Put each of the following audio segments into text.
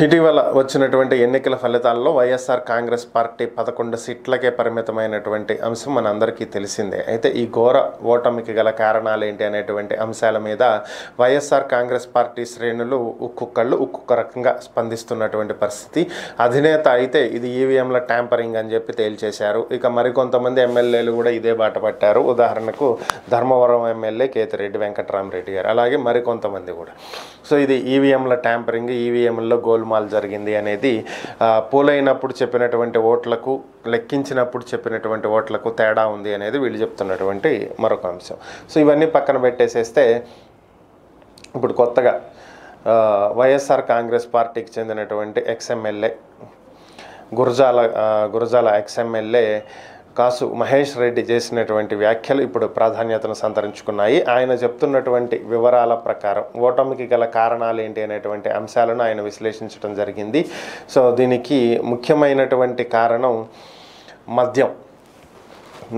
ఇటీవల వచ్చినటువంటి ఎన్నికల ఫలితాల్లో వైఎస్ఆర్ కాంగ్రెస్ పార్టీ 11 సీట్లకే పరిమితమైనటువంటి అంశం మనందరికీ తెలిసిందే. అయితే ఈ ఘోర ఓటమికి గల కారణాలు ఏంటి అనేటువంటి అంశాల మీద వైఎస్ఆర్ కాంగ్రెస్ పార్టీ శ్రేణులు ఒక్కొక్క రకంగా స్పందిస్తున్నటువంటి పరిస్థితి. అధినేత అయితే ఇది ఈవీఎంల ట్యాంపరింగ్ అని చెప్పి తేల్చేశారు. ఇక మరికొంతమంది ఎమ్మెల్యేలు కూడా ఇదే బాట పట్టారు. ఉదాహరణకు ధర్మవరం ఎమ్మెల్యే కేతిరెడ్డి వెంకటరామరెడ్డి గారు, అలాగే మరికొంతమంది కూడా. సో ఇది ఈవీఎంల ట్యాంపరింగ్, ఈవీఎంల్లో గోల్మాల్ జరిగింది అనేది పోలైనప్పుడు చెప్పినటువంటి ఓట్లకు, లెక్కించినప్పుడు చెప్పినటువంటి ఓట్లకు తేడా ఉంది అనేది వీళ్ళు చెప్తున్నటువంటి మరొక అంశం. సో ఇవన్నీ పక్కన పెట్టేసేస్తే ఇప్పుడు కొత్తగా వైఎస్ఆర్ కాంగ్రెస్ పార్టీకి చెందినటువంటి ఎక్స్ఎమ్మెల్యే గురజాల ఎక్స్ఎమ్మెల్యే కాసు మహేష్ రెడ్డి చేసినటువంటి వ్యాఖ్యలు ఇప్పుడు ప్రాధాన్యతను సంతరించుకున్నాయి. ఆయన చెప్తున్నటువంటి వివరాల ప్రకారం ఓటమికి గల కారణాలు ఏంటి అనేటువంటి అంశాలను ఆయన విశ్లేషించడం జరిగింది. సో దీనికి ముఖ్యమైనటువంటి కారణం మద్యం,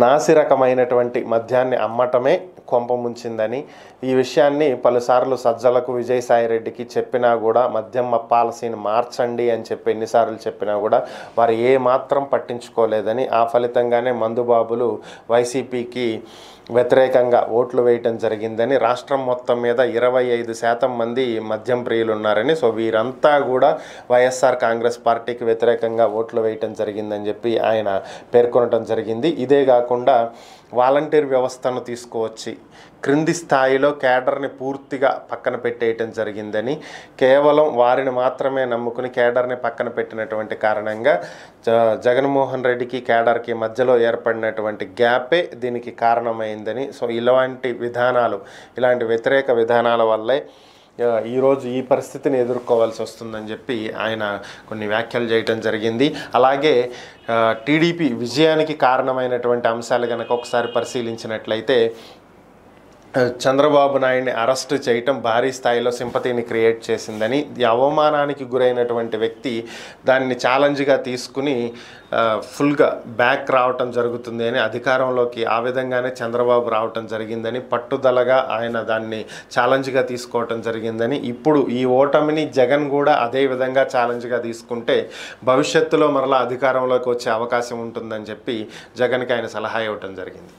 నాసిరకమైనటువంటి మద్యాన్ని అమ్మటమే కొంప ముంచిందని, ఈ విషయాన్ని పలుసార్లు సజ్జలకు, విజయసాయిరెడ్డికి చెప్పినా కూడా మద్యం పాలసీని మార్చండి అని చెప్పి ఎన్నిసార్లు చెప్పినా కూడా వారు ఏమాత్రం పట్టించుకోలేదని, ఆ ఫలితంగానే మందుబాబులు వైసీపీకి వ్యతిరేకంగా ఓట్లు వేయటం జరిగిందని, రాష్ట్రం మొత్తం మీద 25% మంది మద్యం ప్రియులు ఉన్నారని, సో వీరంతా కూడా వైఎస్ఆర్ కాంగ్రెస్ పార్టీకి వ్యతిరేకంగా ఓట్లు వేయటం జరిగిందని చెప్పి ఆయన పేర్కొనడం జరిగింది. ఇదే కాకుండా వాలంటీర్ వ్యవస్థను తీసుకువచ్చి క్రింది స్థాయిలో కేడర్ని పూర్తిగా పక్కన పెట్టేయటం జరిగిందని, కేవలం వారిని మాత్రమే నమ్ముకుని కేడర్ని పక్కన పెట్టినటువంటి కారణంగా జగన్మోహన్ రెడ్డికి కేడర్కి మధ్యలో ఏర్పడినటువంటి గ్యాపే దీనికి కారణమైందని, సో ఇలాంటి వ్యతిరేక విధానాల వల్లే ఈరోజు ఈ పరిస్థితిని ఎదుర్కోవాల్సి వస్తుందని చెప్పి ఆయన కొన్ని వ్యాఖ్యలు చేయటం జరిగింది. అలాగే టీడీపీ విజయానికి కారణమైనటువంటి అంశాలు కనుక ఒకసారి పరిశీలించినట్లయితే చంద్రబాబు నాయుడిని అరెస్టు చేయటం భారీ స్థాయిలో సింపతిని క్రియేట్ చేసిందని, అవమానానికి గురైనటువంటి వ్యక్తి దాన్ని ఛాలెంజ్గా తీసుకుని ఫుల్గా బ్యాక్ రావటం జరుగుతుంది అని, అధికారంలోకి ఆ విధంగానే చంద్రబాబు రావటం జరిగిందని, పట్టుదలగా ఆయన దాన్ని ఛాలెంజ్గా తీసుకోవటం జరిగిందని, ఇప్పుడు ఈ ఓటమిని జగన్ కూడా అదే విధంగా ఛాలెంజ్గా తీసుకుంటే భవిష్యత్తులో మరలా అధికారంలోకి వచ్చే అవకాశం ఉంటుందని చెప్పి జగన్కి ఆయన సలహా ఇవ్వటం జరిగింది.